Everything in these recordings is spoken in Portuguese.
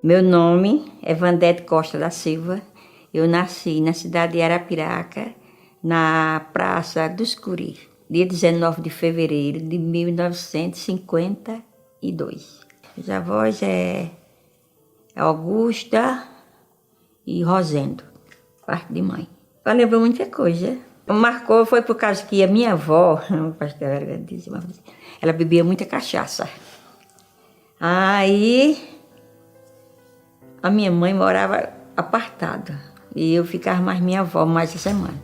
Meu nome é Vandete Costa da Silva. Eu nasci na cidade de Arapiraca, na Praça dos Curi, dia 19 de fevereiro de 1952. Os avós é Augusta e Rosendo, parte de mãe. Ela lembrou muita coisa. Marcou foi por causa que a minha avó, ela bebia muita cachaça. Aí a minha mãe morava apartada e eu ficava mais minha avó mais essa semana.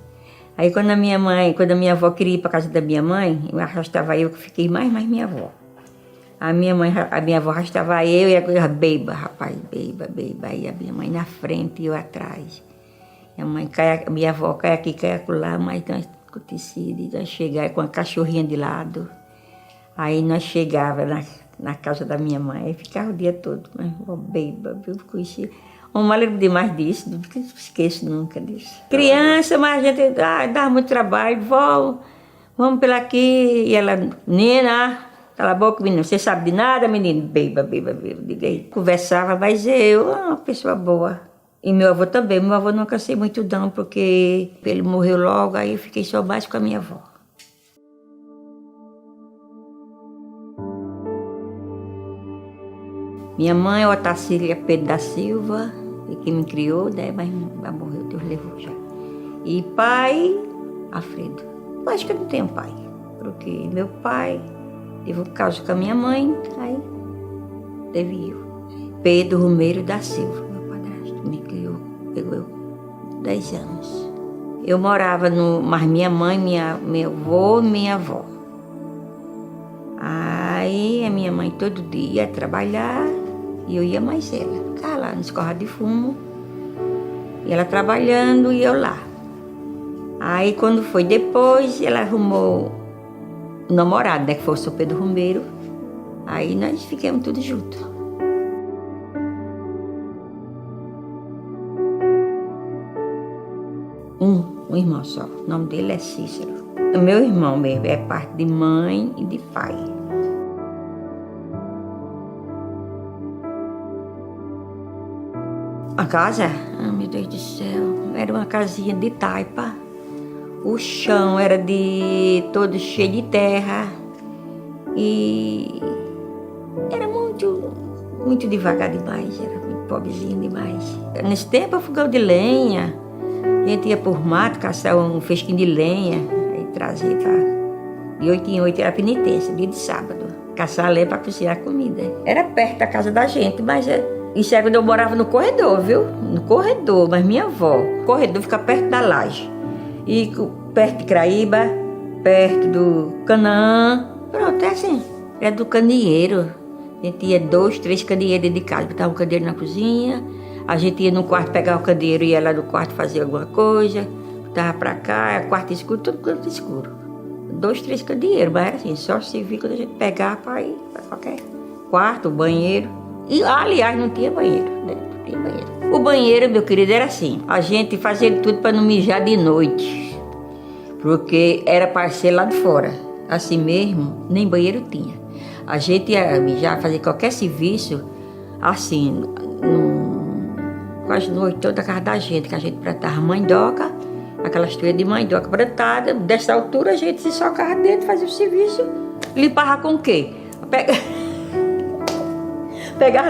Aí quando a minha avó queria ir para casa da minha mãe, eu arrastava eu que fiquei mais minha avó. A minha avó arrastava eu e a beba, rapaz, beba. Aí a minha mãe na frente e eu atrás. Minha avó cai aqui, cai acolá, mas nós acontecido, nós chegávamos com a cachorrinha de lado. Aí nós chegávamos na casa da minha mãe, ficava o dia todo, mas beba, eu conheci. Uma lembro demais disso, não esqueço nunca disso. Criança, mas a gente dava muito trabalho, vó, vamos pela aqui, e ela, menina, cala a boca, menina, você sabe de nada, menino, beba, diga aí. Conversava, mas eu, uma pessoa boa. E meu avô também, meu avô não cansei muito não, porque ele morreu logo, aí eu fiquei só mais com a minha avó. Minha mãe é Otacília Pedro da Silva, que me criou, né, mas morreu, Deus levou já. E pai, Alfredo. Eu acho que eu não tenho pai, porque meu pai teve um caso com a minha mãe, aí teve eu. Pedro Romeiro da Silva, meu padrasto, me criou, pegou eu 10 anos. Eu morava mas minha mãe, meu avô e minha avó. Aí a minha mãe todo dia ia trabalhar e eu ia mais ela. Ficava lá nos corrais de fumo, e ela trabalhando e eu lá. Aí quando foi depois, ela arrumou o namorado, né, que foi o seu Pedro Romeiro. Aí nós ficamos tudo juntos. Um irmão só, o nome dele é Cícero. O meu irmão mesmo é parte de mãe e de pai. A casa, meu Deus do céu, era uma casinha de taipa. O chão era todo cheio de terra e era muito devagar demais, era muito pobrezinho demais. Nesse tempo, fogão de lenha, a gente ia por mato, caçar um fesquinho de lenha, aí trazia de 8 em 8 era penitência, dia de sábado, caçar lenha para cozinhar a comida. Era perto da casa da gente, mas isso é quando eu morava no corredor, viu? No corredor, mas minha avó, o corredor fica perto da laje. E perto de Craíba, perto do Canaã. Pronto, é assim. É do candeeiro. A gente ia 2, 3 candeeiros dentro de casa. Botava um candeeiro na cozinha. A gente ia no quarto pegar o candeeiro e ia lá no quarto fazer alguma coisa. Botava pra cá, quarto escuro, tudo canto escuro. 2, 3 candeeiros, mas era assim, só se via quando a gente pegava pra ir pra qualquer quarto, banheiro. E, aliás, não tinha banheiro, né? Não tinha banheiro. O banheiro, meu querido, era assim. A gente fazia tudo para não mijar de noite. Porque era para ser lá de fora. Assim mesmo, nem banheiro tinha. A gente ia mijar, fazer qualquer serviço, assim, quase noite toda a casa da gente, que a gente plantava mandioca, aquelas folhas de mandioca plantada. Dessa altura a gente se socava dentro, fazia o serviço. Limpava com o quê? Pegava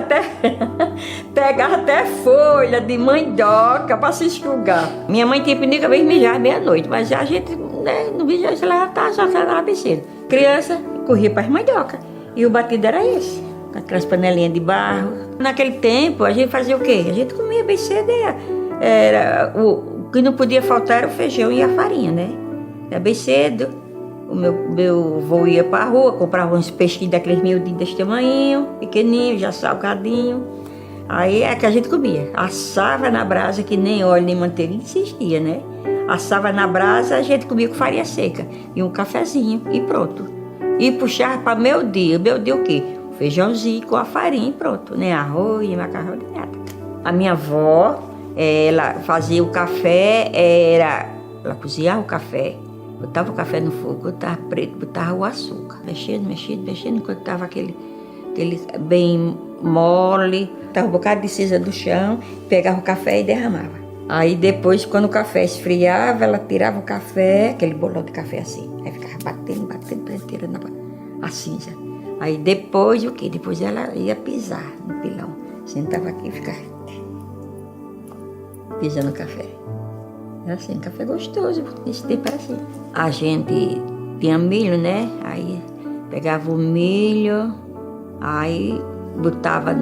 até folha de mandioca para se enxugar. Minha mãe tinha pedido que eu ia mijar meia-noite, mas a gente, né, no mijava, se ela estava só na piscina. Criança corria para as mandioca. E o batido era esse, com aquelas panelinhas de barro. Naquele tempo, a gente fazia o quê? A gente comia bem cedo. O que não podia faltar era o feijão e a farinha, né? Era bem cedo. O meu avô ia para a rua, comprava uns peixinhos daqueles miudinhos desse tamanho, pequenininho, já salgadinho. Aí é que a gente comia. Assava na brasa, que nem óleo nem manteiga existia, né? Assava na brasa, a gente comia com farinha seca e um cafezinho e pronto. E puxava para meu dia o quê? Feijãozinho com a farinha e pronto, né? Arroz e macarrão de nada. A minha avó, ela fazia o café, ela cozinhava o café, botava o café no fogo, botava preto, botava o açúcar, mexendo, enquanto estava aquele bem mole, tava um bocado de cinza do chão, pegava o café e derramava. Aí depois, quando o café esfriava, ela tirava o café, aquele bolão de café assim, aí ficava batendo, tirando a cinza. Aí depois o quê? Depois ela ia pisar no pilão. Sentava aqui e ficava pisando no café. Era assim, café gostoso, nesse tempo era assim. A gente tinha milho, né? Aí pegava o milho, aí botava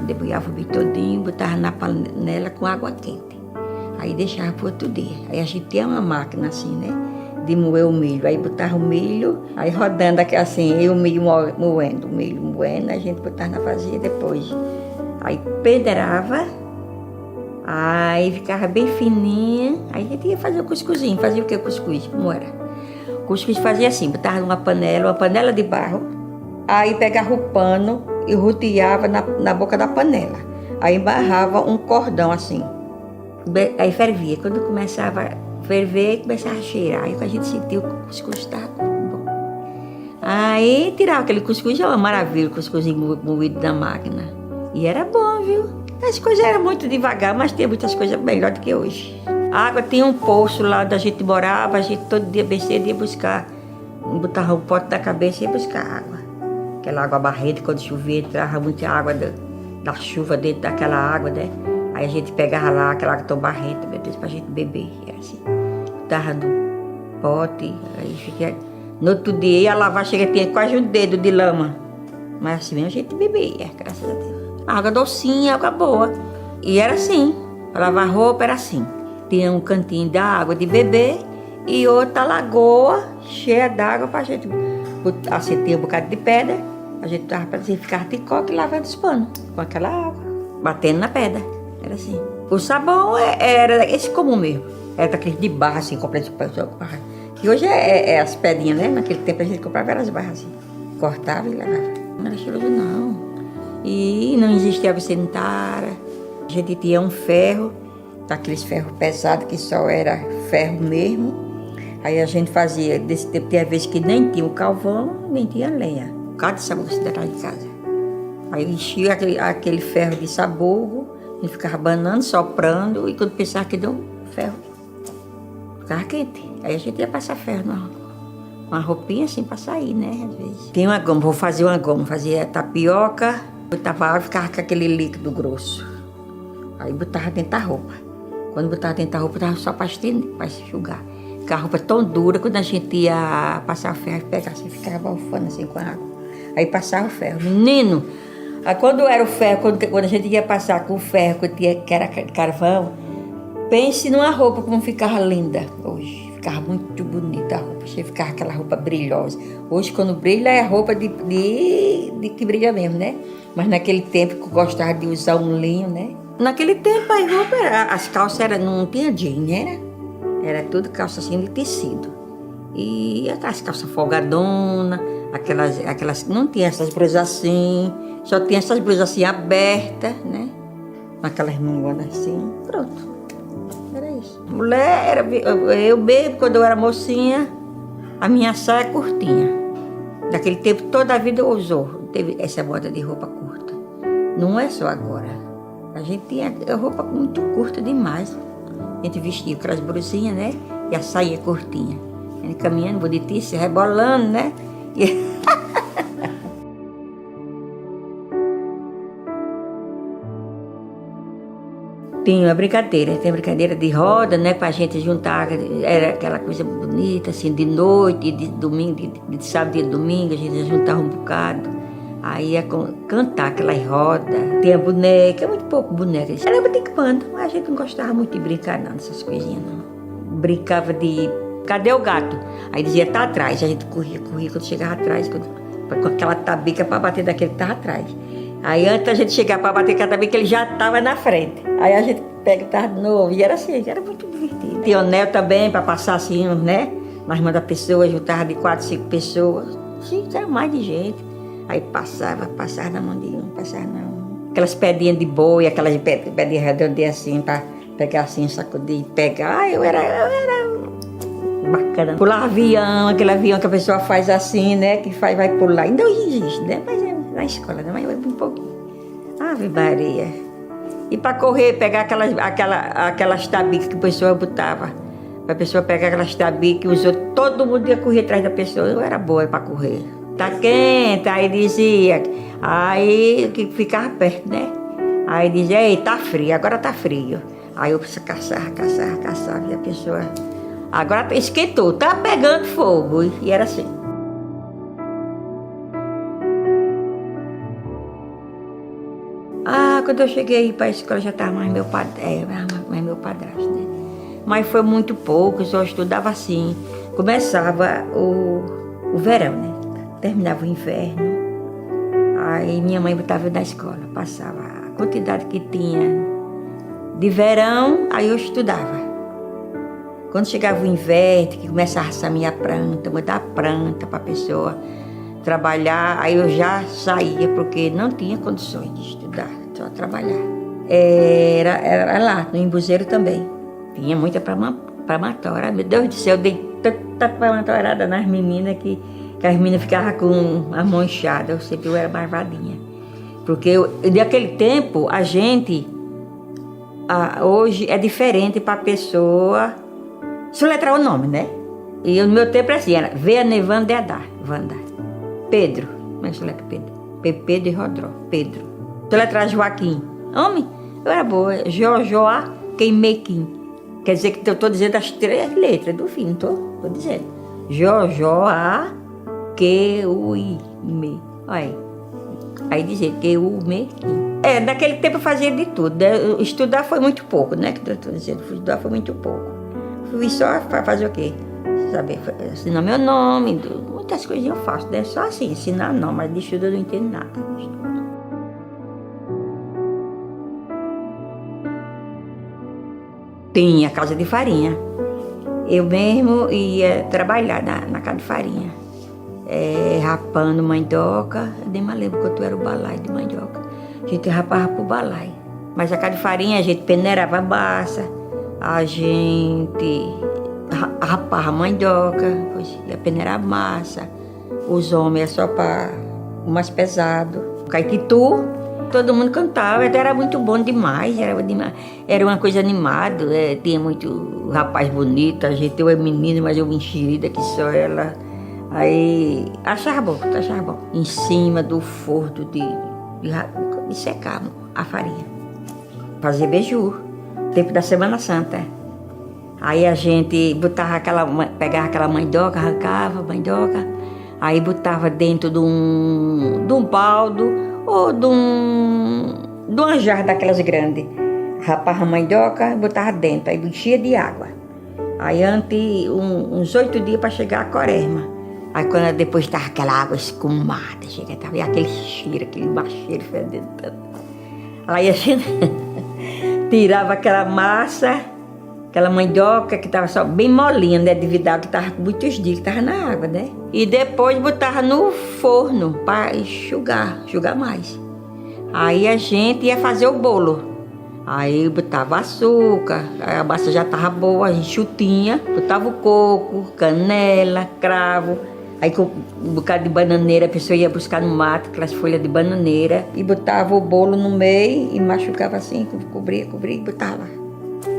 debulhava o milho todinho, botava na panela com água quente. Aí deixava para outro dia. Aí a gente tinha uma máquina assim, né? De moer o milho. Aí botava o milho, aí rodando aqui assim, e o milho moendo, a gente botava na vasilha depois. Aí peneirava, aí ficava bem fininha. Aí a gente ia fazer o cuscuzinho. Fazia o que cuscuz? Como era? O cuscuz fazia assim, botava numa panela de barro, aí pegava o pano e rodeava na boca da panela. Aí embarrava um cordão assim. Aí fervia. Quando começava a ferver, começava a cheirar. Aí a gente sentiu que o cuscuz estava bom. Aí tirava aquele cuscuz, é uma maravilha, o cuscuzinho moído da máquina. E era bom, viu? As coisas eram muito devagar, mas tinha muitas coisas melhor do que hoje. A água tinha um poço lá onde a gente morava, a gente todo dia bem cedo ia buscar. Botava o pote da cabeça e ia buscar água. Aquela água barrenta, quando chovia, entrava muita água da chuva dentro daquela água, né? Aí a gente pegava lá aquela água tão barrenta, meu Deus, pra gente beber. Era assim. Botava no pote, aí fiquei. No outro dia ia lavar, tinha quase um dedo de lama. Mas assim mesmo a gente bebia, graças a Deus. Água docinha, água boa. E era assim. Pra lavar roupa era assim. Tinha um cantinho da água de beber e outra lagoa cheia d'água pra gente. Assim, tinha um bocado de pedra. A gente tava pra ficar de coque e lavando os panos com aquela água, batendo na pedra. Era assim. O sabão era esse comum mesmo. Era daquele de barra, assim, completo de barra. E hoje é as pedrinhas, né? Naquele tempo a gente comprava as barras assim. Cortava e levava. Não era cheiroso, não. E não existia água sanitária. A gente tinha um ferro, daqueles ferros pesados que só era ferro mesmo. Aí a gente fazia, desse tempo, tinha vezes que nem tinha o carvão, nem tinha lenha. Cada sabor se dava em casa. Aí enchia aquele ferro de sabugo. Ele ficava abanando, soprando, e quando pensava que deu um ferro, ficava quente. Aí a gente ia passar ferro uma roupinha assim para sair, né, às vezes. Tem uma goma, vou fazer uma goma, fazia tapioca, botava água e ficava com aquele líquido grosso. Aí botava dentro da roupa. Quando botava dentro da roupa, botava só para enxugar. Ficava a roupa tão dura, quando a gente ia passar o ferro, pegava assim, ficava bufando assim com a água. Aí passava o ferro. Menino! Aí quando era o ferro, quando a gente ia passar com o ferro, que era carvão, pense numa roupa como ficava linda hoje. Ficava muito bonita a roupa, ficava aquela roupa brilhosa. Hoje, quando brilha, é roupa de que brilha mesmo, né? Mas naquele tempo que eu gostava de usar um linho, né? Naquele tempo a roupa, as calças não tinha jeans, né? Era tudo calça assim de tecido. E as calças folgadonas, aquelas não tinha essas blusas assim. Só tinha essas blusas assim abertas, né? Aquelas mangonas assim, pronto. Era isso. Mulher, eu mesmo, quando eu era mocinha, a minha saia curtinha. Naquele tempo, toda a vida usou. Teve essa moda de roupa curta. Não é só agora. A gente tinha roupa muito curta demais. A gente vestia aquelas blusinhas, né? E a saia curtinha. A gente caminhando, bonitinha, se rebolando, né? Tem brincadeira de roda, né, pra gente juntar, era aquela coisa bonita, assim, de noite, de domingo, de sábado e de domingo, a gente ia juntar um bocado, aí ia cantar aquelas rodas, tinha boneca, muito pouco boneca, era brincando, mas a gente não gostava muito de brincar não, nessas coisinhas não. Brincava de, cadê o gato? Aí dizia, tá atrás, a gente corria, quando chegava atrás, com aquela tabica pra bater daquele que tava atrás. Aí antes a gente chegar para bater cada vez que ele já estava na frente. Aí a gente pegava de novo. E era assim, era muito divertido. Tinha anel também para passar assim, né? Nas mãos da pessoa, juntava de 4, 5 pessoas. Sim, era mais de gente. Aí passava na mão de um, passava na mão. Aquelas pedrinhas de boi, aquelas pedrinhas redondinhas assim, para pegar assim, sacudir e pegar. Ah, eu era bacana. Pular avião, aquele avião que a pessoa faz assim, né? Que vai pular. Ainda existe, né? Mas é na escola, né? Mas é um pouquinho. Ave Maria. E para correr, pegar aquelas tabicas que a pessoa botava. Para a pessoa pegar aquelas tabicas, todo mundo ia correr atrás da pessoa. Eu era boa para correr. Tá quente, aí dizia. Aí que ficava perto, né? Aí dizia, ei, tá frio, agora tá frio. Aí eu caçava, e a pessoa... Agora esquentou, tá pegando fogo. E era assim. Quando eu cheguei para a escola já estava mais meu padrasto, né? Mas foi muito pouco, só estudava assim. Começava o verão, né? Terminava o inverno. Aí minha mãe botava eu na escola, passava a quantidade que tinha de verão, aí eu estudava. Quando chegava o inverno, que começava a assar minha planta, botar a planta para a pessoa trabalhar, aí eu já saía, porque não tinha condições de estudar, só trabalhar. Era lá, no Embuzeiro também. Tinha muita palmatória. Meu Deus do céu, eu dei tanta palmatóriada nas meninas que as meninas ficavam com a mão inchada. Eu sempre era marvadinha. Porque naquele tempo, a gente, hoje é diferente para a pessoa soletrar o nome, né? E no meu tempo era assim, era Veanevanda Wanda. Pedro, como é que soletra Pedro? Pedro e Rodró, Pedro. Soletrar Joaquim. Homem, eu era boa. Jojoá, Queimequim. Quer dizer que eu estou dizendo as 3 letras do fim, não estou dizendo. Jojoá, Queuime. Olha aí dizer Queumequim. Naquele tempo eu fazia de tudo. Né? Estudar foi muito pouco, né? Que eu estou dizendo, estudar foi muito pouco. Fui só para fazer o quê? Saber ensinar meu nome, muitas coisas eu faço, né? Só assim, ensinar não, mas de estudo eu não entendo nada. Tinha casa de farinha. Eu mesmo ia trabalhar na casa de farinha. Rapando mandioca, eu nem mais lembro quanto era o balai de mandioca. A gente rapava pro balai. Mas a casa de farinha a gente peneirava a massa, a gente rapava mandioca, depois ia peneirar a massa. Os homens só para o mais pesado. Caititu, todo mundo cantava, era muito bom demais, era uma coisa animada, tinha muito rapaz bonito, a gente, eu é menina, mas eu enxerida que só ela. Aí achava bom. Em cima do forno de secar a farinha. Fazia beiju, tempo da Semana Santa. Aí a gente pegava aquela mandioca, arrancava a mandioca, aí botava dentro de um baldo ou de uma jarra daquelas grandes. Rapava a mandioca, botava dentro, aí enchia de água. Aí antes, uns 8 dias para chegar a quaresma. Aí quando depois estava aquela água escumada, tava aquele cheiro, aquele macheiro fedendo tanto. Aí a gente tirava aquela massa, aquela mandioca que estava só bem molinha, né, de vidal, que estava com muitos dias, que estava na água, né? E depois botava no forno para enxugar mais. Aí a gente ia fazer o bolo. Aí botava açúcar, a massa já estava boa, enxutinha, botava o coco, canela, cravo. Aí com um bocado de bananeira, a pessoa ia buscar no mato, aquelas folhas de bananeira, e botava o bolo no meio e machucava assim, cobria e botava lá,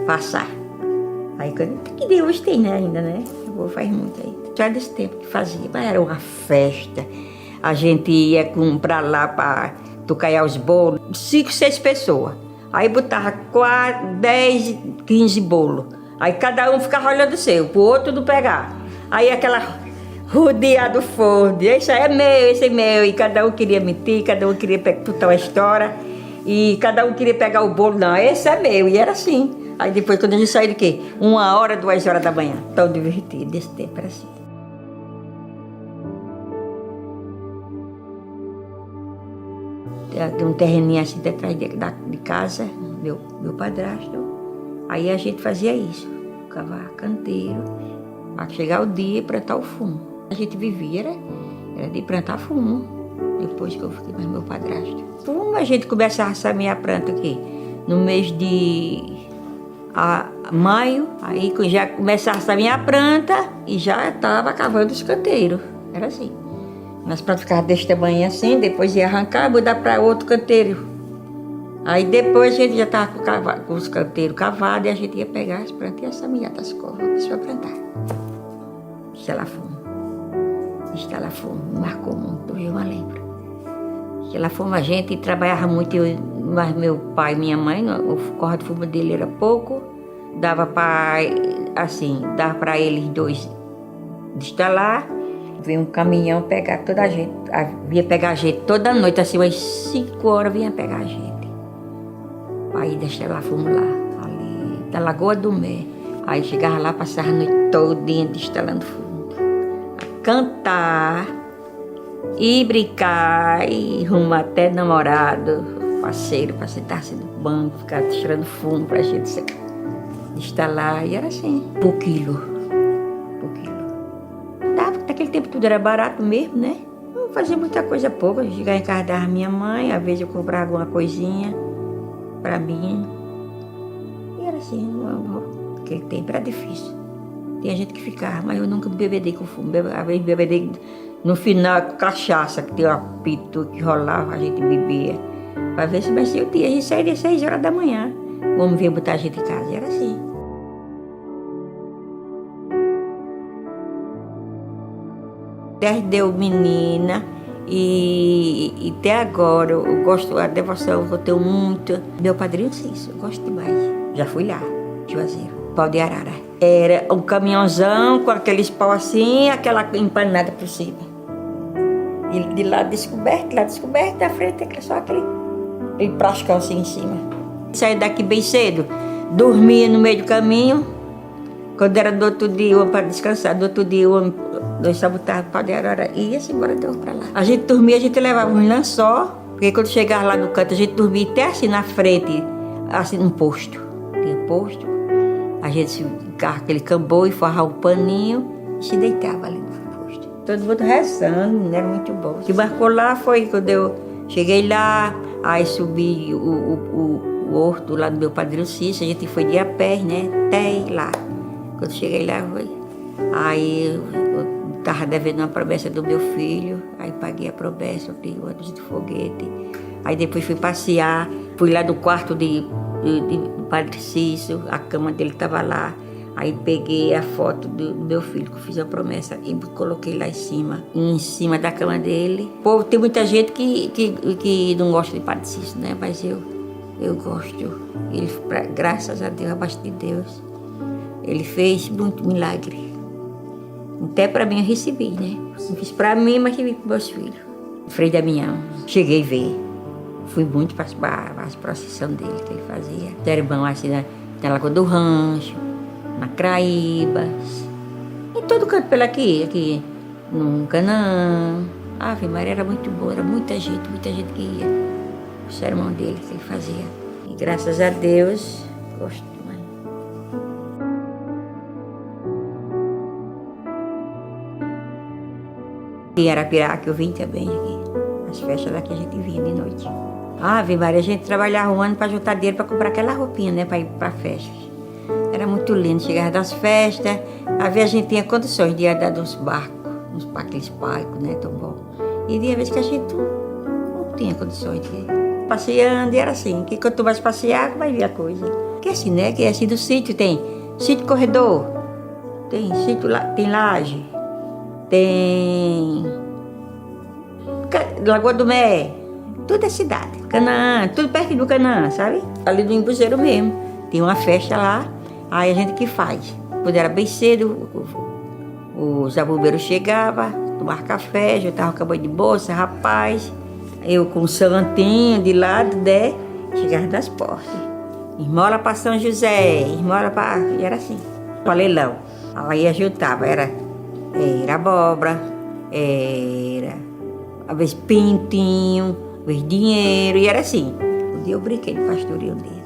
passar. Aí que de hoje tem, né, ainda, né? O povo faz muito aí. Já desse tempo que fazia, mas era uma festa. A gente ia pra lá para tucaiar os bolos, 5, 6 pessoas. Aí botava 4, 10, 15 bolos. Aí cada um ficava olhando o seu, pro outro não pegar. Aí aquela rodear do forno, esse é meu, esse é meu. E cada um queria mentir, cada um queria contar uma história. E cada um queria pegar o bolo, não, esse é meu. E era assim. Aí depois, quando a gente saiu de quê? 1h, 2h da manhã. Tão divertido, desse tempo era assim. Tem um terreninho assim atrás de casa, meu padrasto. Aí a gente fazia isso, cavava canteiro, para chegar o dia e plantar o fumo. A gente vivia, era de plantar fumo, depois que eu fiquei mais meu padrasto. Fumo a gente começava a semear a planta aqui, no mês de maio, aí já começava a semear a planta e já estava cavando os canteiros, era assim. As plantas ficavam desse tamanho assim, depois ia arrancar e mudar para outro canteiro. Aí depois a gente já estava com os canteiros cavados e a gente ia pegar as plantas e assaminhar das corras para plantar. Estalafumo, marcou muito, hoje eu me lembro. Estalafumo a gente trabalhava muito, mas meu pai e minha mãe, o corda de fumo dele era pouco, dava para eles dois destalar, vinha um caminhão pegar toda a gente, vinha pegar a gente toda noite, assim, umas 5 horas vinha pegar a gente. Aí deixava fomos lá, ali, da Lagoa do Mé. Aí chegava lá, passava a noite todinha destalando fundo. A cantar, e brincar, e rumar até namorado, parceiro, para sentar-se no banco, ficar tirando fundo pra gente destalar. E era assim, por quilo. Naquele tempo tudo era barato mesmo, né? Não fazia muita coisa pouca. Eu chegava em casa da minha mãe, às vezes eu comprava alguma coisinha para mim. E era assim, aquele tempo era difícil. Tinha gente que ficava, mas eu nunca bebedei com fumo. Às vezes bebedei no final com cachaça, que tinha um apito que rolava, a gente bebia. Para ver se o dia. A gente saía às 6 horas da manhã. O homem vinha botar a gente em casa, era assim. Desde eu menina e até agora eu gosto, a devoção eu tenho muito. Meu padrinho Cício, eu gosto demais. Já fui lá, Juazeiro, Pau de Arara. Era um caminhãozão com aqueles pau assim, aquela empanada por cima. E de lá descoberto, da frente é só aquele plástico assim em cima. Saí daqui bem cedo, dormia no meio do caminho. Quando era do outro dia, para descansar, do outro dia, nós sabotávamos para Pau de Arara e ia-se embora para lá. A gente dormia, a gente levava um lençol, porque quando chegava lá no canto, a gente dormia até assim na frente, assim num posto. Tinha posto, a gente se ficava aquele cambo e forrava o paninho e se deitava ali no posto. Todo mundo rezando, era muito bom. O que marcou lá foi quando eu cheguei lá, aí subi o horto lá do meu padrinho Cício, a gente foi de a pé, né, até lá. Quando cheguei lá, aí eu estava devendo uma promessa do meu filho, aí paguei a promessa, eu dei um ônibus de foguete. Aí depois fui passear, fui lá no quarto do Padre Cício, a cama dele estava lá. Aí peguei a foto do meu filho, que eu fiz a promessa, e coloquei lá em cima da cama dele. Pô, tem muita gente que não gosta de Padre Cício, né? Mas eu gosto. Ele, graças a Deus, abaixo de Deus. Ele fez muito milagre. Até para mim eu recebi, né? Não fiz para mim, mas tive para meus filhos. Frei Damião, cheguei a ver. Fui muito para as procissões dele que ele fazia. Era bom assim na Lagoa do Rancho, na Craíbas. Em todo canto pela aqui no Canaã. Ave Maria, era muito boa, era muita gente que ia. O sermão dele que ele fazia. E graças a Deus, gosto. Em Arapiraca eu vim também aqui. As festas daqui a gente vinha de noite. Ave Maria, a gente trabalhava um ano para juntar dinheiro para comprar aquela roupinha, né? Para ir para festas. Era muito lindo. Chegava das festas, às vezes a gente tinha condições de andar nos barcos, aqueles barcos, né? Tão bom. E tinha vezes que a gente não tinha condições de ir passeando, e era assim, que quando tu vais passear, vai ver a coisa. Que é assim, né? Que é assim do sítio, tem sítio corredor, tem sítio, tem laje. Tem Lagoa do Mé, tudo é cidade. Canaã, tudo perto do Canaã, sabe? Ali do Embuzeiro mesmo. Tem uma festa lá, aí a gente que faz. Quando era bem cedo, os zabumeiros chegavam, tomavam café, juntavam com a banho de bolsa, rapaz. Eu com o santinho de lado, né? Chegava das portas. Esmola para São José, esmola para... E era assim, para leilão. Aí ajuntava, era abóbora, às vezes pintinho, às vezes dinheiro, e era assim. Um dia eu brinquei de pastoreio dele.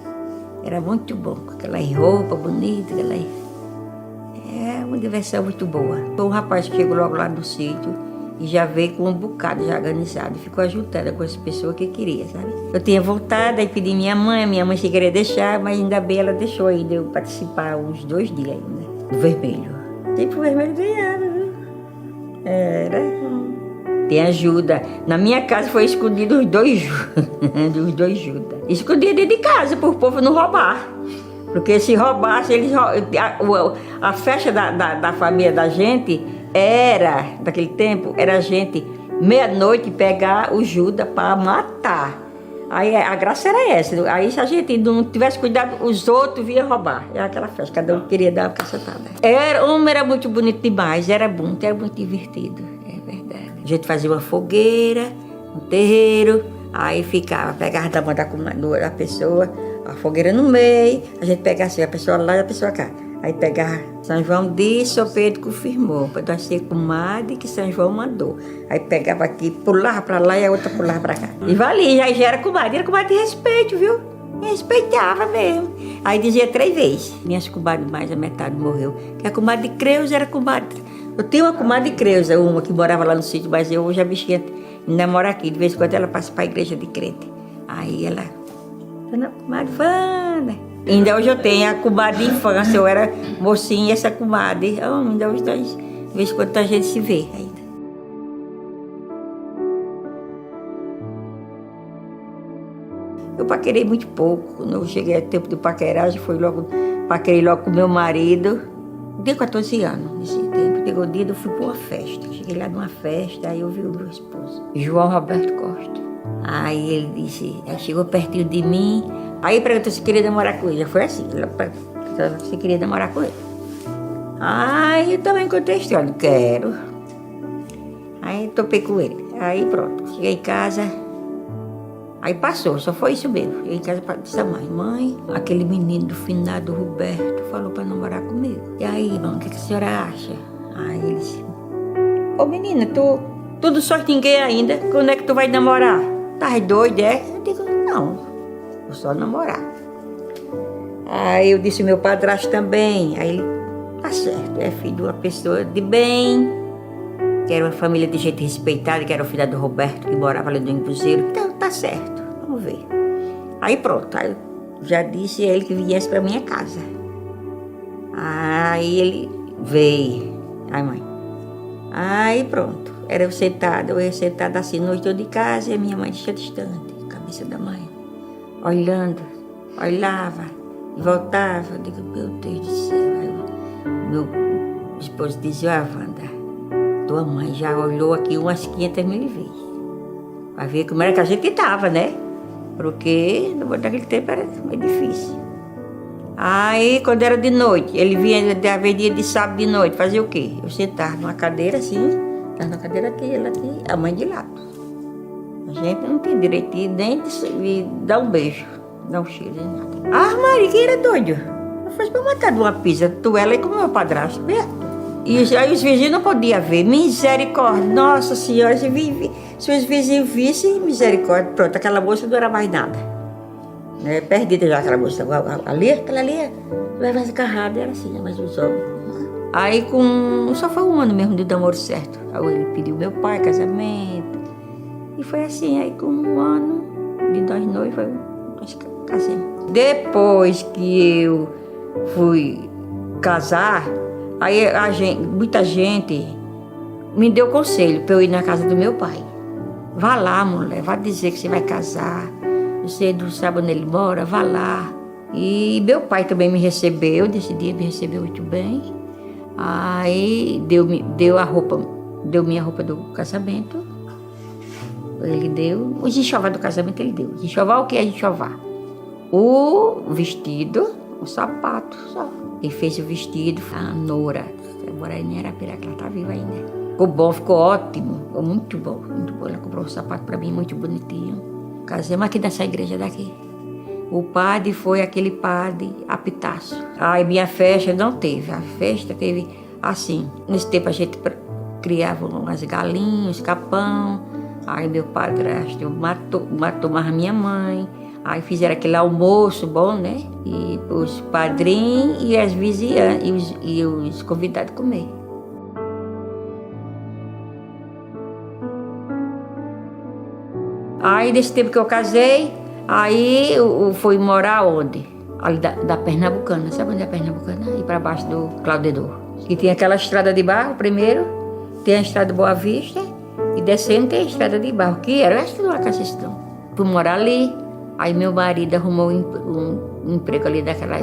Era muito bom, com aquela roupa bonita, uma diversão muito boa. Foi um rapaz que chegou logo lá no sítio e já veio com um bocado já organizado, ficou ajuntando com as pessoas que queria, sabe? Eu tinha voltado, aí pedi minha mãe se queria deixar, mas ainda bem ela deixou ainda eu participar uns 2 dias ainda, do vermelho. Tipo, o vermelho ganhava, viu? Era. Tem ajuda. Na minha casa foi escondido os dois, os does Judas. Escondido dentro de casa, para o povo não roubar. Porque se roubasse, a festa da família da gente era, daquele tempo, era a gente, meia-noite, pegar o Judas para matar. Aí a graça era essa. Aí se a gente não tivesse cuidado, os outros vinham roubar. Era aquela festa, cada um queria dar uma cacetada. Era muito bonito demais, era muito divertido, é verdade. A gente fazia uma fogueira, um terreiro, aí ficava, pegava da mão da pessoa, a fogueira no meio, a gente pegava assim, a pessoa lá e a pessoa cá. Aí pegava, São João disse, São Pedro confirmou, para nós ser comadre que São João mandou. Aí pegava aqui, pulava para lá e a outra pulava para cá. E valia, aí já era comadre de respeito, viu? Respeitava mesmo. Aí dizia 3 vezes. Minhas comadres mais, a metade morreu. Que a comadre de Creuza era comadre. Eu tenho uma comadre de Creuza, uma que morava lá no sítio, mas eu hoje a bichinha ainda mora aqui. De vez em quando ela passa para a igreja de crente. Aí ela, dona comadre Wanda. Ainda hoje eu tenho a comadre de infância, eu era mocinha e essa comadre. Ainda hoje, de vez em quando a gente se vê ainda. Eu paquerei muito pouco. Quando eu cheguei ao tempo de paqueragem, paquerei logo com meu marido. Dei 14 anos nesse tempo. Chegou o dia, eu fui para uma festa. Cheguei lá numa festa, aí eu vi o meu esposo, João Roberto Costa. Aí ele disse, aí chegou pertinho de mim. Aí perguntou se queria namorar com ele. Já foi assim, se queria namorar com ele. Aí eu também contei a história, quero. Aí topei com ele. Aí pronto, cheguei em casa. Aí passou, só foi isso mesmo. Cheguei em casa e disse a mãe, aquele menino do finado Roberto falou para namorar comigo. E aí, irmão, o que a senhora acha? Aí ele disse, ô menina, tu não sorte ninguém ainda, quando é que tu vai namorar? Tá doido, é? Eu digo, não, vou só namorar. Aí eu disse, meu padrasto também. Aí ele, tá certo, é filho de uma pessoa de bem, que era uma família de gente respeitada, que era o filho do Roberto, que morava ali no Embuzeiro. Então, tá certo, vamos ver. Aí pronto, aí eu já disse a ele que viesse pra minha casa. Aí ele veio. Aí mãe, aí pronto. Era eu ia sentada assim no noite de casa e a minha mãe deixa distante, cabeça da mãe, olhando, olhava e voltava. Eu digo, meu Deus do céu. Aí meu esposo dizia, Wanda, tua mãe já olhou aqui umas 500 mil vezes, para ver como era que a gente estava, né? Porque naquele tempo era meio difícil. Aí, quando era de noite, ele vinha dia de sábado de noite, fazia o quê? Eu sentava numa cadeira assim, na cadeira aqui, ele aqui, a mãe de lado. A gente não tinha direitinho nem de dar um beijo, dar um cheiro, nem nada. Ah, Maria, que era doido. Eu fiz pra matar de uma pizza, tu ela e com o meu padrasto, perto. E aí os vizinhos não podiam ver, misericórdia, nossa senhora, se os vizinhos vissem, misericórdia, pronto, aquela moça não era mais nada. Né? Perdida já aquela moça, aquela ali, vai mais agarrada, era assim, mas os homens. Aí só foi um ano mesmo de namoro certo. Aí ele pediu meu pai casamento. E foi assim, aí com um ano de nós noivos, nós casamos. Depois que eu fui casar, aí muita gente me deu conselho para eu ir na casa do meu pai. Vá lá, mulher, vá dizer que você vai casar. Você não sabe onde ele mora, vá lá. E meu pai também me recebeu, desse dia me recebeu muito bem. Aí deu minha roupa do casamento, ele deu. Os enxoval do casamento ele deu. Enxoval, o que é enxoval? O vestido, o sapato só. Ele fez o vestido, a Nora, a Moraninha Arapiraca, que ela tá viva ainda. Ficou bom, ficou ótimo, ficou muito bom, muito bom. Ela comprou um sapato para mim, muito bonitinho. Casamos aqui nessa igreja daqui. O padre foi aquele padre apitaço. Aí minha festa não teve. A festa teve assim. Nesse tempo a gente criava umas galinhas, capão. Aí meu padrasto matou mais a minha mãe. Aí fizeram aquele almoço bom, né? E os padrinhos e as vizinhas e os convidados comer. Aí desse tempo que eu casei, aí eu fui morar onde? Ali da Pernambucana, sabe onde é a Pernambucana? E para baixo do Claudedor. Que tem aquela estrada de barro primeiro, tem a estrada de Boa Vista E descendo tem a estrada de barro, que era esta lá que vocês estão. Fui morar ali. Aí meu marido arrumou um emprego ali daquela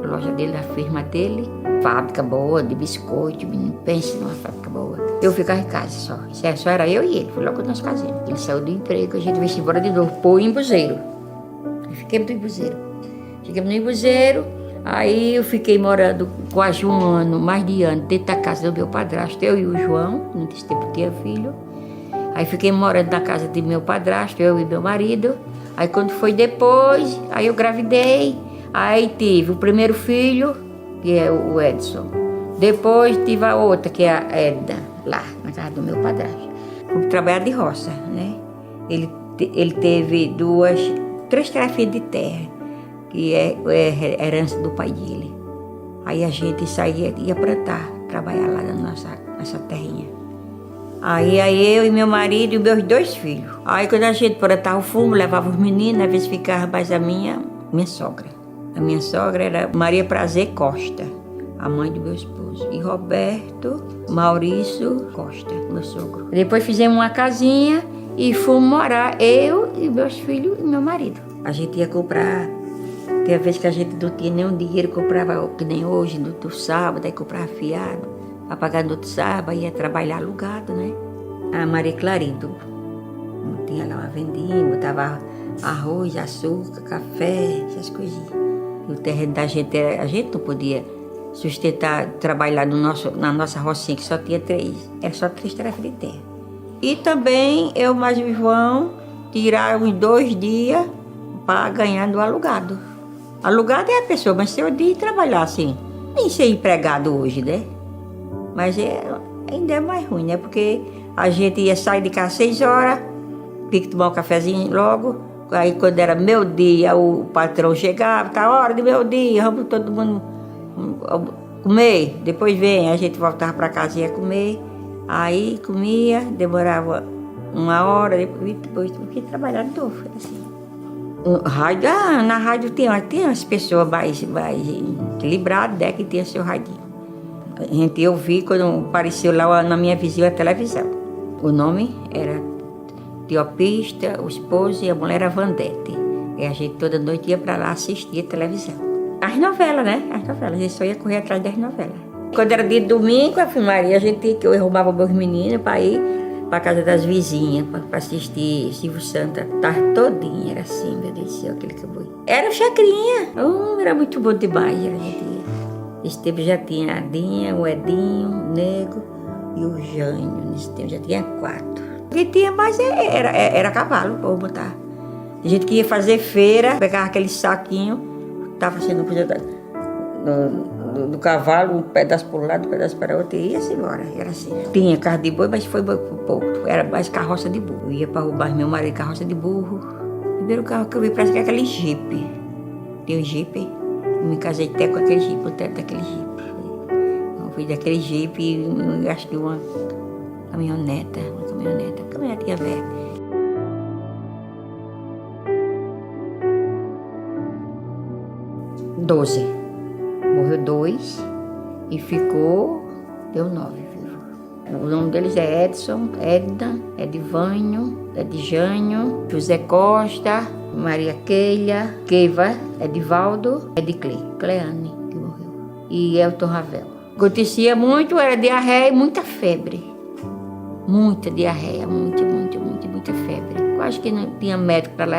loja dele, da firma dele. Fábrica boa, de biscoito, pense numa fábrica boa. Eu ficava em casa só. Só era eu e ele, foi logo quando nós casamos. Ele saiu do emprego, a gente veio embora de novo, pôr em Buzeiro. Fiquemos no Ibuzeiro. Chegamos no Ibuzeiro, aí eu fiquei morando quase um ano, mais de ano, dentro da casa do meu padrasto, eu e o João, nesse tempo tinha filho. Aí fiquei morando na casa de meu padrasto, eu e meu marido. Aí quando foi depois, aí eu gravidei, aí tive o primeiro filho, que é o Edson. Depois tive a outra, que é a Edna, lá na casa do meu padrasto. Fui trabalhar de roça, né? Ele teve 3 trafias de terra, que é herança do pai dele. Aí a gente saía, ia plantar, trabalhar lá na nossa terrinha. Aí eu e meu marido e meus 2 filhos. Aí quando a gente plantava o fumo, levava os meninos, às vezes ficava mais a minha sogra. A minha sogra era Maria Prazer Costa, a mãe do meu esposo. E Roberto Maurício Costa, meu sogro. Depois fizemos uma casinha e fomos morar, eu e meus filhos e meu marido. A gente ia comprar, tem vez que a gente não tinha nenhum dinheiro, comprava, que nem hoje, no outro sábado, aí comprava fiado. Para pagar no outro sábado, ia trabalhar alugado, né? A Maria Clarindo tinha lá uma vendinha, botava arroz, açúcar, café, essas coisinhas. E o terreno da gente, a gente não podia sustentar, trabalhar na nossa rocinha, que só tinha 3, era só 3 tarefas de terra. E também eu mais o João tirar uns 2 dias para ganhar do alugado. Alugado é a pessoa, mas se eu de trabalhar assim, nem ser empregado hoje, né? Mas ainda é mais ruim, né? Porque a gente ia sair de casa 6 horas, tinha que tomar um cafezinho logo. Aí quando era meu dia, o patrão chegava, tá hora de meu dia, vamos todo mundo comer. Depois vem, a gente voltava para casa e ia comer. Aí comia, demorava 1 hora, depois tinha que trabalhar de novo, assim. Rádio, na rádio tem umas pessoas mais equilibradas, né, que tem seu radinho. A gente ouviu quando apareceu lá na minha vizinha a televisão. O nome era Teopista, o esposo e a mulher era Vandete. E a gente toda noite ia para lá assistir a televisão. As novelas, né? As novelas. A gente só ia correr atrás das novelas. Quando era dia de domingo, a Maria, eu arrumava meus meninos para ir para casa das vizinhas, para assistir Silvio Santos. Tarde todinha, era assim, meu Deus do céu, aquele que eu vou. Era o Chacrinha. Era muito bom demais, a gente ia. Nesse tempo já tinha a Dinha, o Edinho, o Nego e o Jânio. Nesse tempo já tinha 4. O que tinha mais era cavalo para botar. A gente que ia fazer feira, pegava aquele saquinho, estava sendo do cavalo, um pedaço para um lado, um pedaço para o outro, e ia-se embora. Era assim. Tinha carro de boi, mas foi pouco. Era mais carroça de burro. Eu ia para roubar meu marido, carroça de burro. O primeiro carro que eu vi parece que é aquele Jeep. Tem um Jeep. Eu me casei até com aquele Jeep, o teto daquele Jeep. Eu fui daquele Jeep e eu acho que uma caminhonetinha verde. Doze. Morreu 2 e deu 9 vivos. O nome deles é Edson, Edna, Edivânio, Edjânio, José Costa, Maria Keila, Keiva, Edivaldo, Cleane, que morreu, e Elton Ravel. Acontecia muito, era diarreia e muita febre. Muita diarreia, muita febre. Eu acho que não tinha médico para lá,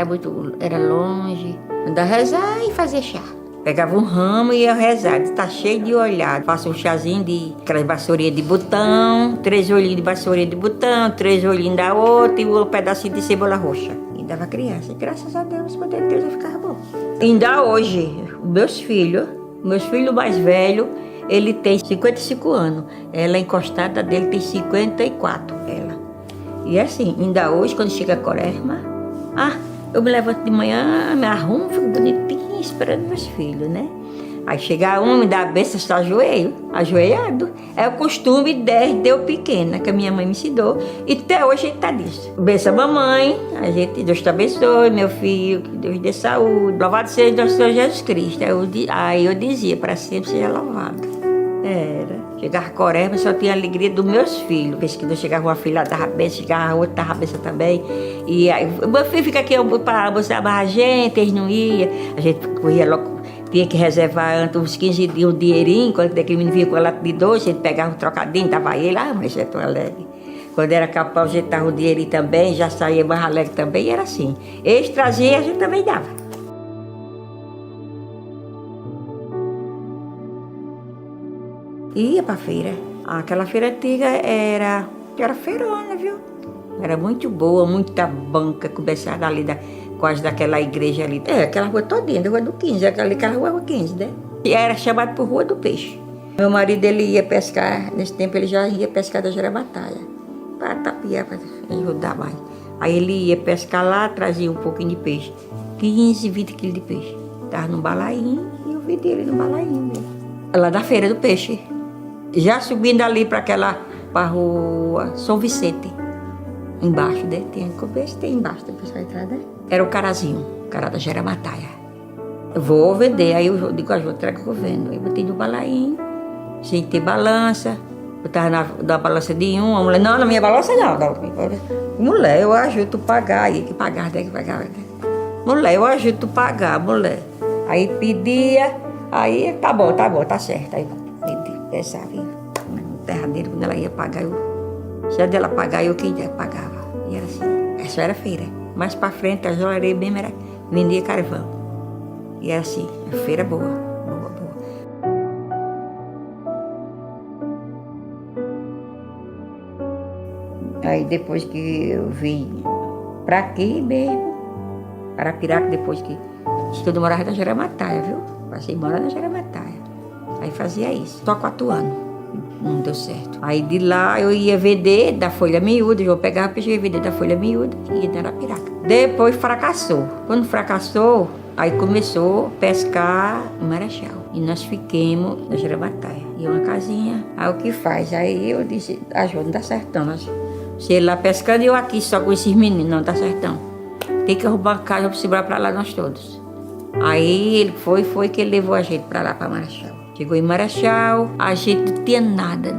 era longe. Andava a rezar e fazer chá. Pegava um ramo e ia rezar, tá cheio de olhar. Faço um chazinho de aquelas vassourinhas de botão, 3 olhinhos de vassourinha de botão, 3 olhinhos da outra e um pedacinho de cebola roxa. E dava criança. E graças a Deus, o poder de Deus ficava bom. Ainda hoje, meus filhos mais velho, ele tem 55 anos. Ela encostada dele tem 54, ela. E assim, ainda hoje, quando chega a quaresma, eu me levanto de manhã, me arrumo, fico bonitinha, esperando meus filhos, né? Aí chega me dá a benção, só ajoelhado. É o costume desde eu pequena, que a minha mãe me ensinou. E até hoje a gente tá disso. Benção mamãe, Deus te abençoe, meu filho, que Deus dê saúde. Louvado seja nosso Senhor Jesus Cristo. Aí eu dizia, para sempre seja louvado. Era. Chegava Quaresma, só tinha a alegria dos meus filhos. Vez que não chegava uma filha, dava bem, chegava a outra, dava bem também. E aí, meu filho fica aqui para almoçar, mas a gente, eles não iam. A gente corria logo, tinha que reservar antes uns 15 dias um dinheirinho. Quando aquele menino vinha com a lata de doce, a gente pegava um trocadinho, dava ele, mas já estou alegre. Quando era capaz, a gente dava um dinheirinho também, já saía mais alegre também, e era assim. Eles traziam, a gente também dava. Ia pra feira. Aquela feira antiga era feirona, viu? Era muito boa, muita banca, começava ali quase daquela igreja ali. Aquela rua todinha, da Rua do 15, aquela rua 15, né? E era chamado por Rua do Peixe. Meu marido, ele ia pescar, nesse tempo ele já ia pescar da Jarabatalha, para tapiar, para ajudar mais. Aí ele ia pescar lá, trazia um pouquinho de peixe, 15, 20 quilos de peixe. Estava no balainho e eu vi dele no balainho mesmo. Lá da Feira do Peixe. Já subindo ali para a rua São Vicente. Embaixo, né? Tem começo, tem embaixo, depois da entrada. Era o carazinho, o cara da Jeramataia. Eu vou vender, aí eu digo, eu trago que eu vendo. Aí botei no balainho, sem ter balança. Botava na balança de um, a mulher, não, na minha balança não. Mulher, eu ajudo tu pagar. Aí que pagar, tem que pagar. Mulher, eu ajudo tu pagar, mulher. Aí pedia, aí tá bom, tá certo. Aí pensava, no terradeiro, quando ela ia pagar, se ela pagar, eu quem pagava. E era assim, essa era feira. Mais pra frente, a joalheria mesmo era, vendia carvão. E era assim, a feira boa. Aí depois que eu vim pra aqui mesmo, Arapiraca, depois que eu morava na Jeramataia, viu? Passei a morar na Jeramataia. Aí fazia isso, só 4 anos, não deu certo. Aí de lá eu ia vender da folha miúda, eu pegava peixe e ia vender da folha miúda e ia na Arapiraca. Depois fracassou. Quando fracassou, aí começou a pescar em Marechal. E nós ficamos na Jeramataia. E uma casinha, aí o que faz? Aí eu disse, João, não dá certo não. Se ele lá pescando e eu aqui só com esses meninos, não dá certo não. Tem que arrumar uma casa para segurar para lá nós todos. Aí ele foi que ele levou a gente para lá, para Marechal. Chegou em Marechal, a gente não tinha nada,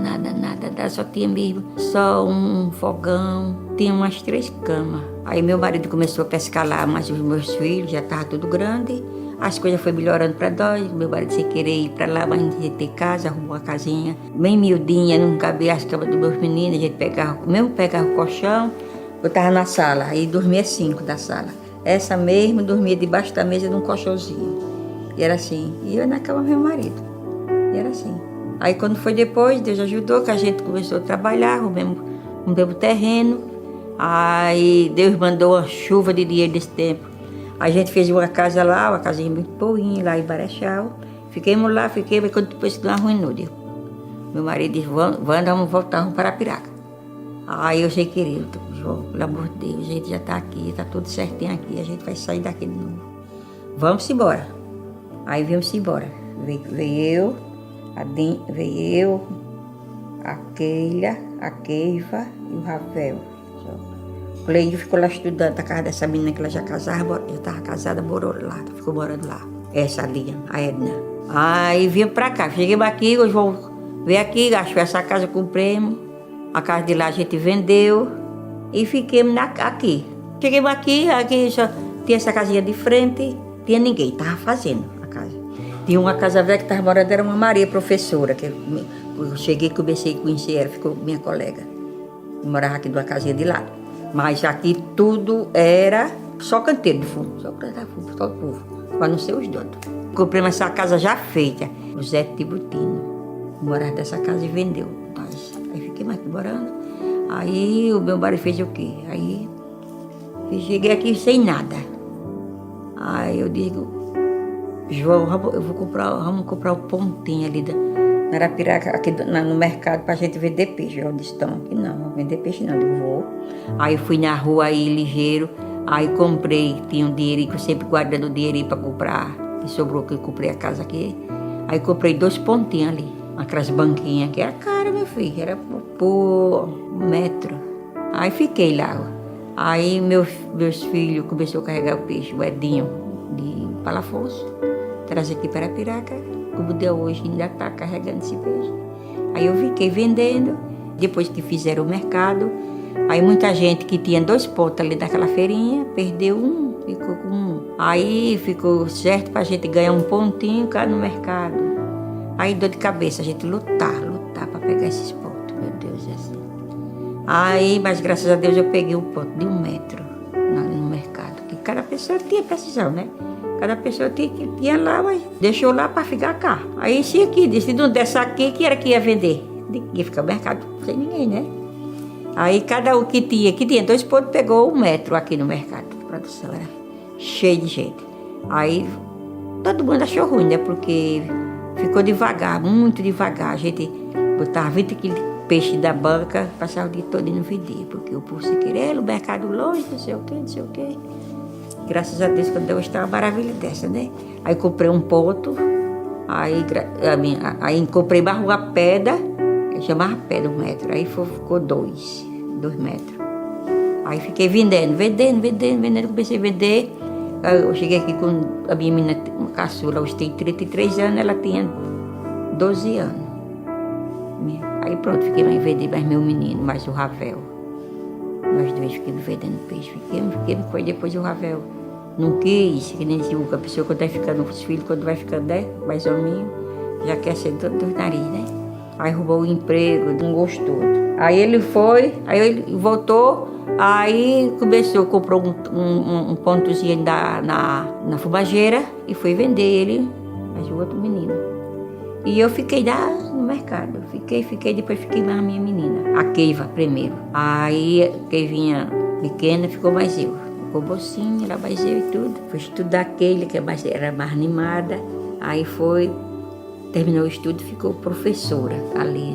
só tinha mesmo só um fogão, tinha umas 3 camas. Aí meu marido começou a pescar lá, mas os meus filhos já estavam tudo grande, as coisas foram melhorando para nós, meu marido sem querer ir para lá, mas a gente ia ter casa, arrumou uma casinha bem miudinha, não cabia as camas dos meus meninos, a gente pegava o colchão, botava na sala, aí dormia 5 da sala. Essa mesmo dormia debaixo da mesa de um colchãozinho. E era assim, e eu na cama do meu marido. E era assim. Aí quando foi depois, Deus ajudou, que a gente começou a trabalhar, arrumamos terreno. Aí Deus mandou uma chuva de dinheiro desse tempo. A gente fez uma casa lá, uma casinha muito boinha, lá em Marechal. Fiquemos lá, mas quando depois que não arruinou, meu marido disse, vamos voltar para Arapiraca. Aí eu sei querer, João, pelo amor de Deus, a gente já está aqui, está tudo certinho aqui, a gente vai sair daqui de novo. Vamos embora. Aí viemos embora. Veio eu, a Keila, a Keiva e o Ravel. O Cleide ficou lá estudando na casa dessa menina que ela já casava, já estava casada, morou lá, ficou morando lá. Essa ali, a Edna. Aí vim pra cá, cheguei aqui, o João veio aqui, achou essa casa, compramos. A casa de lá a gente vendeu e fiquemos aqui. Cheguemos aqui só tinha essa casinha de frente, tinha ninguém, estava fazendo a casa. Tinha uma casa velha que estava morando, era uma Maria professora, que eu cheguei, comecei a conhecer ela, ficou minha colega. Eu morava aqui numa casinha de lado. Mas aqui tudo era só canteiro de fundo, só o povo, para não ser os donos. Comprei essa casa já feita, o Zé Tibutino. Morava dessa casa e vendeu. Aí fiquei mais morando. Aí o meu marido fez o quê? Aí eu cheguei aqui sem nada. Aí eu digo, João, vamos comprar um pontinho ali na Arapiraca, aqui no mercado, pra gente vender peixe. Eu disse, não, aqui não, vou vender peixe não, eu vou. Aí fui na rua aí, ligeiro, aí comprei, tinha um dinheirinho, que eu sempre guardando o dinheirinho pra comprar, que sobrou que eu comprei a casa aqui. Aí comprei 2 pontinhos ali, aquelas banquinhas que era cara, meu filho, era por 1 metro. Aí fiquei lá. Aí meus filhos começaram a carregar o peixe, o Edinho de Palafosso, trazer aqui para Arapiraca, como deu hoje, ainda está carregando esse peixe. Aí eu fiquei vendendo, depois que fizeram o mercado, aí muita gente que tinha 2 pontos ali daquela feirinha, perdeu um, ficou com um. Aí ficou certo pra gente ganhar um pontinho cá no mercado. Aí dor de cabeça, a gente lutar pra pegar esses pontos, meu Deus, assim. Aí, mas graças a Deus eu peguei um ponto de 1 metro no mercado, que cada pessoa tinha precisão, né? Cada pessoa tinha lá, mas deixou lá para ficar cá. Aí se aqui, disse, não desse aqui, que era que ia vender? Ia ficar no mercado sem ninguém, né? Aí cada um que tinha 2 pontos, pegou 1 metro aqui no mercado. A produção era cheia de gente. Aí todo mundo achou ruim, né? Porque ficou devagar, muito devagar. A gente botava 20 quilos de peixe da banca, passava o dia todo e não vendia. Porque o povo se queria, o mercado longe, não sei o quê, não sei o quê. Graças a Deus, quando Deus está uma maravilha dessa, né? Aí comprei um ponto, aí comprei mais uma pedra, eu chamava pedra 1 metro, aí ficou 2 metros. Aí fiquei vendendo, comecei a vender. Eu cheguei aqui com a minha menina, uma caçula, hoje tem 33 anos, ela tinha 12 anos. Aí pronto, fiquei mais vendendo, mais meu menino, mais o Ravel. Nós 2 ficamos vendendo peixe, foi depois o Ravel. Não quis, que nem dizia a pessoa quando vai ficando, os filhos, quando vai ficando, né, mais hominho, já quer ser dos nariz, né? Aí roubou o emprego, não gostou. Aí ele foi, aí ele voltou, aí comprou um pontozinho na fumageira e foi vender ele, mas o outro menino. E eu fiquei no mercado, depois fiquei mais a minha menina, a Keiva primeiro. Aí a Keivinha pequena ficou mais eu. Ficou mocinha, era mais eu e tudo. Fui estudar aquele que era mais animada. Aí terminou o estudo, ficou professora ali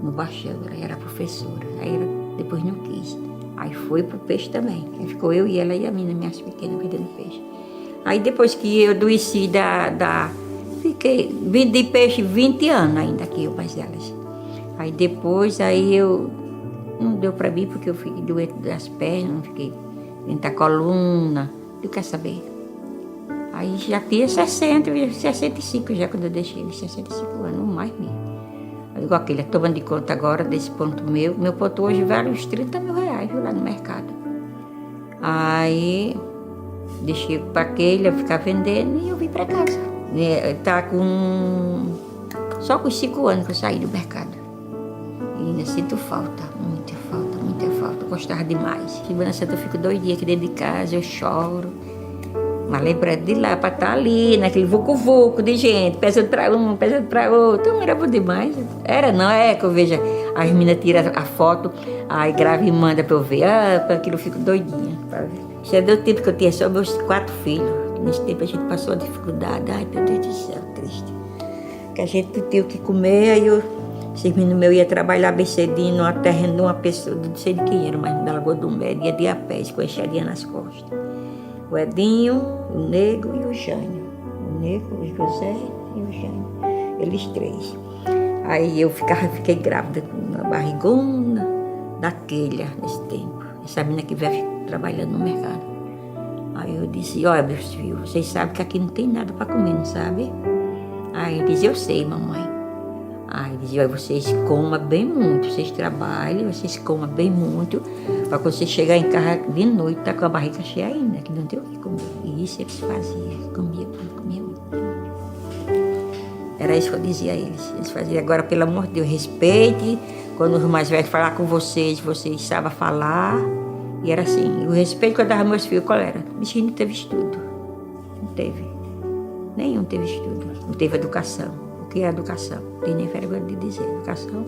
no Baixão. Ela era professora. Aí depois não quis. Aí foi pro peixe também. Aí ficou eu e ela e a menina, minhas pequenas, vendendo peixe. Aí depois que eu adoeci vendi peixe 20 anos ainda aqui, eu mais elas. Aí depois, não deu para mim porque eu fiquei doente das pernas, fiquei dentro da coluna, tu quer saber? Aí já tinha 65 já quando eu deixei ele, 65 anos, não mais mesmo. Igual aquele, tomando de conta agora desse ponto meu ponto hoje vale uns 30 mil reais, viu, lá no mercado. Aí deixei para aquele, eu ficar vendendo e eu vim para casa. Tá só com 5 anos que eu saí do mercado. E ainda sinto falta, muita falta. Eu gostava demais. Semana Santa eu fico 2 dias aqui dentro de casa, eu choro. Mas lembra de lá para estar ali, naquele vucu-vucu de gente, pesando para outro. Então era bom demais. É que eu vejo as meninas tiram a foto, aí grava e manda para eu ver. Para aquilo eu fico doidinha. Já deu tempo que eu tinha só meus 4 filhos. Nesse tempo a gente passou a dificuldade. Ai, meu Deus do céu, triste. Que a gente não tinha o que comer, aí esse menino meu ia trabalhar bem cedinho numa terra de uma pessoa, não sei de quem era, mas na Lagoa do Médio, ia de a pé, com a enxadinha nas costas. O Edinho, o Nego e o Jânio. O Nego, o José e o Jânio. Eles 3. Aí eu fiquei grávida com uma barrigona daquele nesse tempo. Essa menina que veio trabalhando no mercado. Aí eu disse, olha, meus filhos, vocês sabem que aqui não tem nada para comer, não sabe? Aí ele dizia, eu sei, mamãe. Aí ele dizia, vocês comam bem muito, vocês trabalhem, vocês comam bem muito, para quando você chegar em casa de noite, tá com a barriga cheia ainda, que não tem o que comer. E isso eles faziam, comia muito. Era isso que eu dizia a eles. Eles faziam, agora, pelo amor de Deus, respeite, quando os mais velhos falar com vocês sabem falar. E era assim, o respeito que eu dava aos meus filhos, qual era? O bichinho não teve estudo, não teve. Nenhum teve estudo, não teve educação. O que é educação? Não tem nem vergonha de dizer. Educação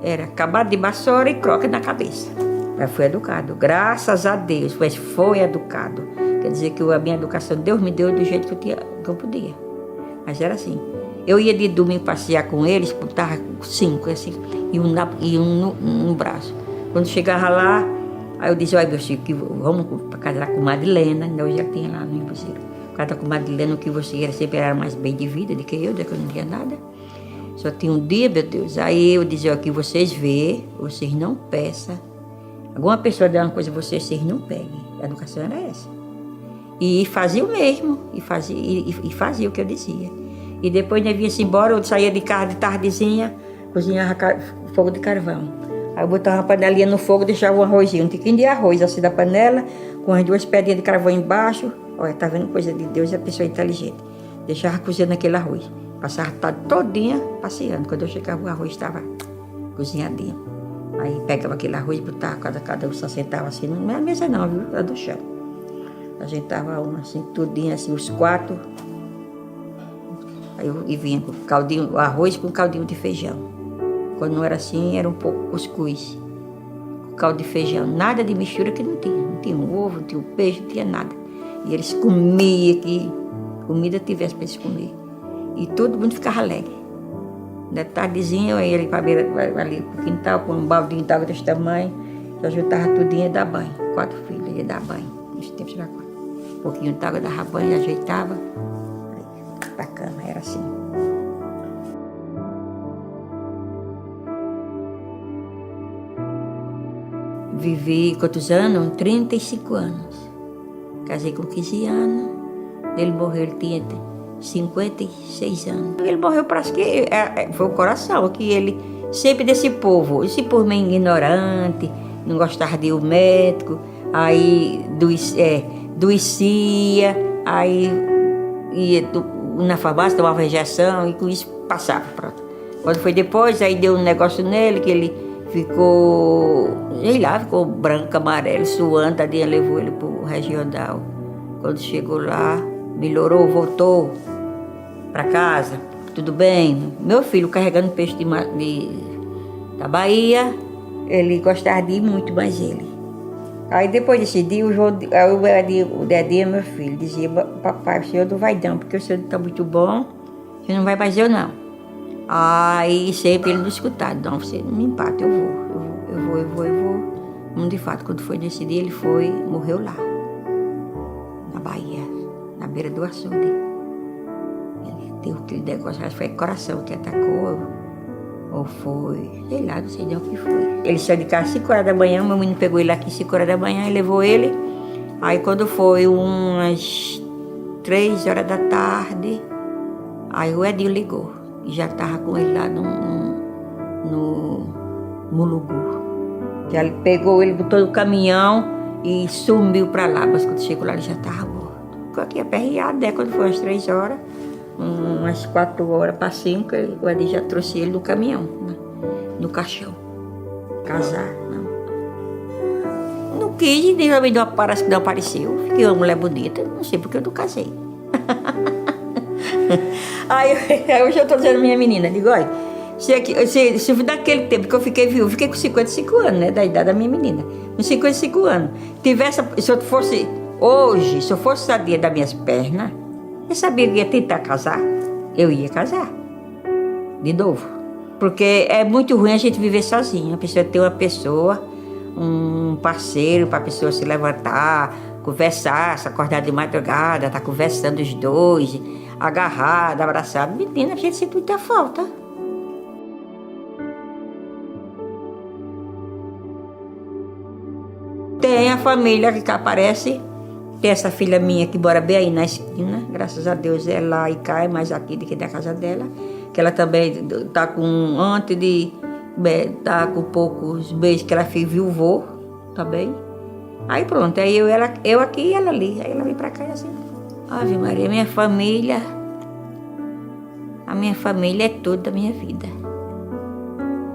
era acabado de vassoura e croque na cabeça. Mas fui educado, graças a Deus, mas foi educado. Quer dizer que a minha educação, Deus me deu do jeito que eu podia. Mas era assim. Eu ia de domingo passear com eles, estava 5, assim, e um no braço. Quando chegava lá, aí eu dizia, olha, meu filho, vamos para casar com Madalena, ainda hoje já tinha lá no Impossível. Cada com Madalena, que você sempre era mais bem de vida do que eu não tinha nada. Só tinha um dia, meu Deus. Aí eu dizia, aqui vocês vê, vocês não peçam. Alguma pessoa der uma coisa a vocês não peguem. A educação era essa. E fazia o mesmo, e fazia o que eu dizia. E depois nós vinha-se embora, eu saía de casa de tardezinha, cozinhava fogo de carvão. Aí eu botava uma panelinha no fogo, deixava um arrozinho, um tiquinho de arroz assim da panela, com as 2 pedrinhas de carvão embaixo. Olha, tá vendo coisa de Deus, é a pessoa inteligente. Deixava cozinhando aquele arroz. Passava a tarde todinha passeando. Quando eu chegava, o arroz estava cozinhadinho. Aí pegava aquele arroz e botava, cada um só sentava assim, não é a mesa não, viu? Era do chão. A gente tava assim, tudinho assim, os 4. Aí eu vinha com caldinho, arroz com caldinho de feijão. Quando não era assim, era um pouco cuscuz. Caldo de feijão, nada de mistura que não tinha. Não tinha um ovo, não tinha um peixe, não tinha nada. E eles comiam que comida tivesse para eles comer. E todo mundo ficava alegre. Da tardezinha, eu ia ali para beira, ali pro quintal, com um baldinho de água desse tamanho. Já juntava tudinho e ia dar banho. 4 filhos, ia dar banho. Nesse tempo era 4. Um pouquinho de água, dava banho, ajeitava. Aí, pra cama, era assim. Vivi quantos anos? 35 anos. Casei com 15 anos. Ele morreu, ele tinha 56 anos. Ele morreu, parece que foi o coração, que ele sempre desse povo. Esse povo meio ignorante, não gostava de ir ao médico, aí doecia, aí ia na farmácia, tomava injeção e com isso passava. Pronto. Quando foi depois, aí deu um negócio nele que ele ficou, sei lá, ficou branco, amarelo, suando. A Dinha levou ele pro regional. Quando chegou lá, melhorou, voltou para casa, tudo bem. Meu filho carregando peixe da Bahia, ele gostava de ir muito, mais ele. Aí depois desse dia, o Dedinho, meu filho, dizia: papai, o senhor não vai não, porque o senhor não está muito bom, o senhor não vai mais eu não. Aí sempre ele não escutava: não, você não me empata, eu vou. De fato, quando foi nesse dia, ele foi, morreu lá, na Bahia, na beira do açude. Ele teve aquele negócio, acho que foi coração que atacou, ou foi, sei lá, não sei nem o que foi. Ele saiu de casa às 5 horas da manhã, meu menino pegou ele aqui às 5 horas da manhã e levou ele. Aí quando foi umas 3 horas da tarde, aí o Edinho ligou. E já estava com ele lá no Mulugu. Já pegou ele, botou no caminhão e sumiu para lá. Mas quando chegou lá, ele já estava morto. Ficou aqui aperreado, né? Quando foi umas 3 horas, umas 4 horas para 5, o Edinho já trouxe ele no caminhão, né? No caixão. Casar, não. Não quis, nem também não apareceu. Fiquei uma mulher bonita, não sei porque eu não casei. Aí hoje eu estou dizendo à minha menina, digo: olha, se daquele tempo que eu fiquei viúva, fiquei com 55 anos, né, da idade da minha menina, com 55 anos, se eu fosse hoje, se eu fosse saber das minhas pernas, eu sabia que ia tentar casar, eu ia casar, de novo, porque é muito ruim a gente viver sozinha, a pessoa ter uma pessoa, um parceiro para a pessoa se levantar, conversar, se acordar de madrugada, tá conversando os dois, agarrado, abraçado. Menina, a gente sente muita falta. Tem a família que aparece. Tem essa filha minha que mora bem aí na esquina. Graças a Deus é lá e cai, mais aqui do que da casa dela. Que ela também tá com, antes de tá com poucos meses que ela fez viúvô também. Aí pronto, aí eu aqui e ela ali. Aí ela vem pra cá e assim. Ave Maria, a minha família é toda a minha vida.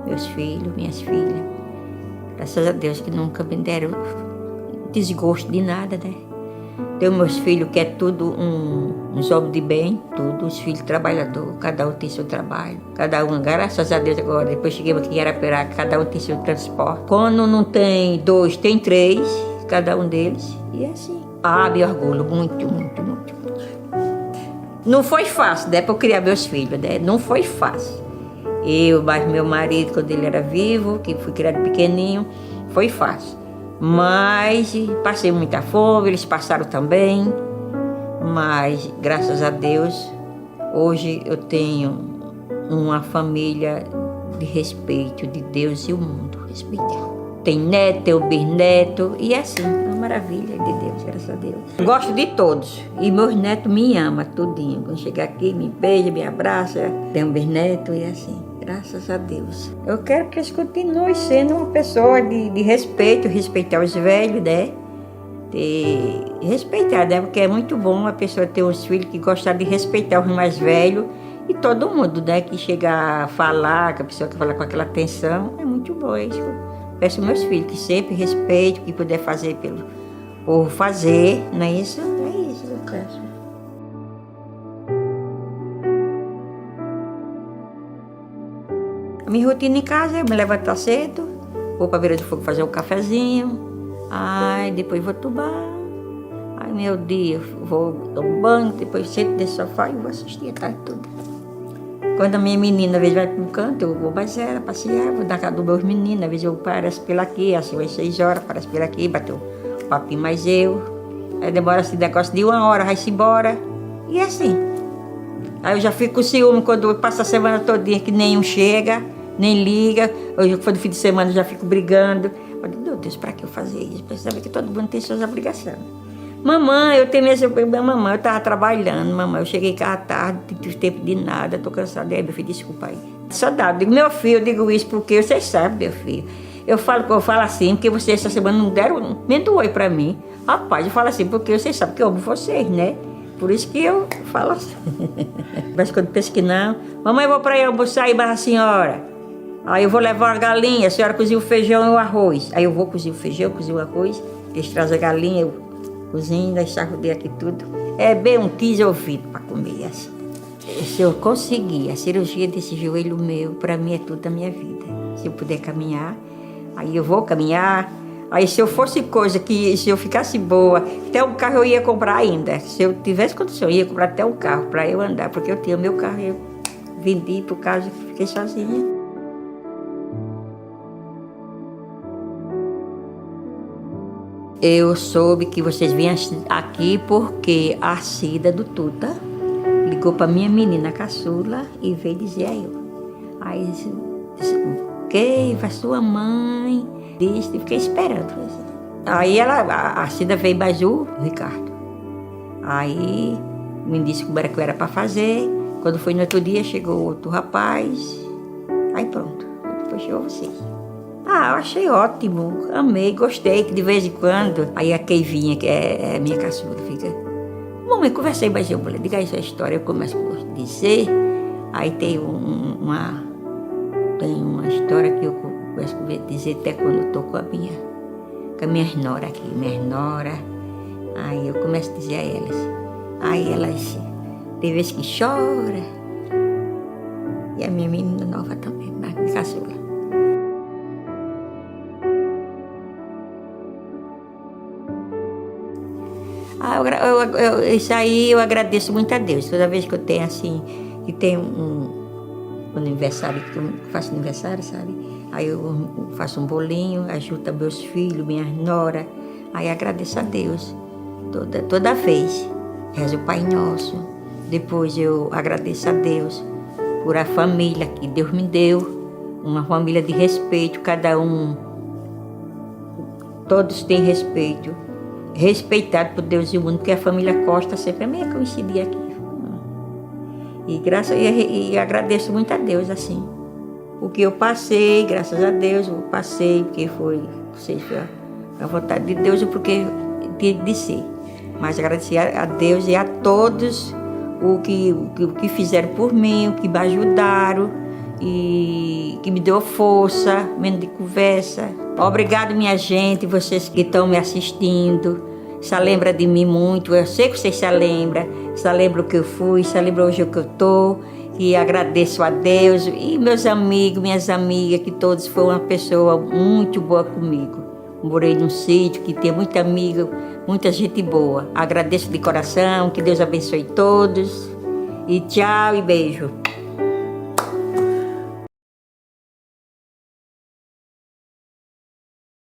Meus filhos, minhas filhas. Graças a Deus que nunca me deram desgosto de nada, né? Tenho meus filhos que é tudo uns homens de bem, todos os filhos trabalhadores, cada um tem seu trabalho. Cada um, graças a Deus agora, depois cheguei aqui em Arapiraca, cada um tem seu transporte. Quando não tem 2, tem 3, cada um deles. E é assim. Me orgulho muito. Não foi fácil, né, para eu criar meus filhos, né? Não foi fácil. Eu, mais meu marido, quando ele era vivo, que fui criado pequenininho, foi fácil. Mas passei muita fome, eles passaram também. Mas, graças a Deus, hoje eu tenho uma família de respeito de Deus e o mundo. Respeito. tem neto, tem o bisneto, e é assim, uma maravilha de Deus, graças a Deus. Gosto de todos, e meus netos me amam tudinho. Quando chega aqui, me beija, me abraça, tem um bisneto, e assim, graças a Deus. Eu quero que eles continuem sendo uma pessoa de respeito, respeitar os velhos, né? Respeitar, né? Porque é muito bom a pessoa ter uns filhos que gostam de respeitar os mais velhos e todo mundo, né? Que chega a falar, que a pessoa que fala com aquela atenção, é muito bom. É isso. Peço aos meus filhos que sempre respeitem, o que puder fazer pelo povo fazer, não é isso? É isso que eu peço. A minha rotina em casa é me levantar cedo, vou para a beira do fogo fazer um cafezinho. Aí depois vou tomar. Aí meu dia, vou tomar banho, depois sento nesse sofá e vou assistir a tarde toda. Quando a minha menina, às vezes, vai para um canto, eu vou mais ela, passear, vou dar casa dos meus meninos, às vezes eu pareço pela aqui, assim, às 6 horas, pareço pela aqui, bateu um papinho mais eu. Aí demora esse negócio de 1 hora, vai-se embora. E é assim. Aí eu já fico com ciúme quando passa a semana todinha que nenhum chega, nem liga. Hoje, quando fim de semana, eu já fico brigando. Eu digo, meu Deus, para que eu fazer isso? Para saber que todo mundo tem suas obrigações. Mamãe, eu tenho minhas obrigações. Mamãe, eu estava trabalhando, mamãe. Eu cheguei cá à tarde, não tive tempo de nada, estou cansada. Aí, meu filho, desculpa aí. Saudade. Eu digo, meu filho, eu digo isso porque vocês sabem, meu filho. Eu falo assim, porque vocês essa semana não deram nem do oi para mim. Rapaz, eu falo assim, porque vocês sabem que eu amo vocês, né? Por isso que eu falo assim. Mas quando penso que não, mamãe, eu vou para aí almoçar e barra a senhora. Aí eu vou levar uma galinha, a senhora cozinha o feijão e o arroz. Aí eu vou cozinhar o feijão, cozinho o arroz, eles trazem a galinha, eu cozinho, aí charrudei aqui tudo. É bem um teaser ouvido para comer assim. Se eu conseguir a cirurgia desse joelho meu, para mim é tudo da minha vida. Se eu puder caminhar, aí eu vou caminhar. Aí se eu fosse coisa que, se eu ficasse boa, até um carro eu ia comprar ainda. Se eu tivesse condição, eu ia comprar até um carro para eu andar, porque eu tinha o meu carro, eu vendi por causa que fiquei sozinha. Eu soube que vocês vinham aqui porque a Cida do Tuta ligou para minha menina caçula e veio dizer a eu. Aí disse, que vai sua mãe? Disse, e fiquei esperando. Aí a Cida veio mais o Ricardo. Aí me disse como era que eu era para fazer. Quando foi no outro dia, chegou outro rapaz. Aí pronto, depois chegou vocês. Ah, eu achei ótimo, amei, gostei, que de vez em quando, aí a Keivinha, que é minha caçula, fica, mamãe, conversei, mas eu falei, diga aí sua história, eu começo por dizer, aí tem uma história que eu começo a dizer até quando eu estou com a minha nora aqui, minha nora, aí eu começo a dizer a elas, aí elas, tem vezes que chora, e a minha menina nova também, minha caçula. Isso aí eu agradeço muito a Deus. Toda vez que eu tenho assim, que tem um aniversário, que eu faço aniversário, sabe? Aí eu faço um bolinho, ajudo meus filhos, minhas noras. Aí agradeço a Deus toda vez. Rezo o Pai Nosso. Depois eu agradeço a Deus por a família que Deus me deu. Uma família de respeito, cada um. Todos têm respeito. Respeitado por Deus e o mundo, porque a família Costa sempre é meio coincidir aqui. E agradeço muito a Deus, assim. O que eu passei, graças a Deus, eu passei, porque foi a vontade de Deus, porque tinha de ser. Mas agradecer a Deus e a todos o que fizeram por mim, o que me ajudaram e que me deu força, menos de conversa. Obrigado, minha gente, vocês que estão me assistindo. Se lembra de mim muito, eu sei que vocês se lembram o que eu fui, se lembra hoje o que eu estou. E agradeço a Deus e meus amigos, minhas amigas, que todos foram uma pessoa muito boa comigo. Morei num sítio que tem muita amiga, muita gente boa. Agradeço de coração, que Deus abençoe todos. E tchau e beijo.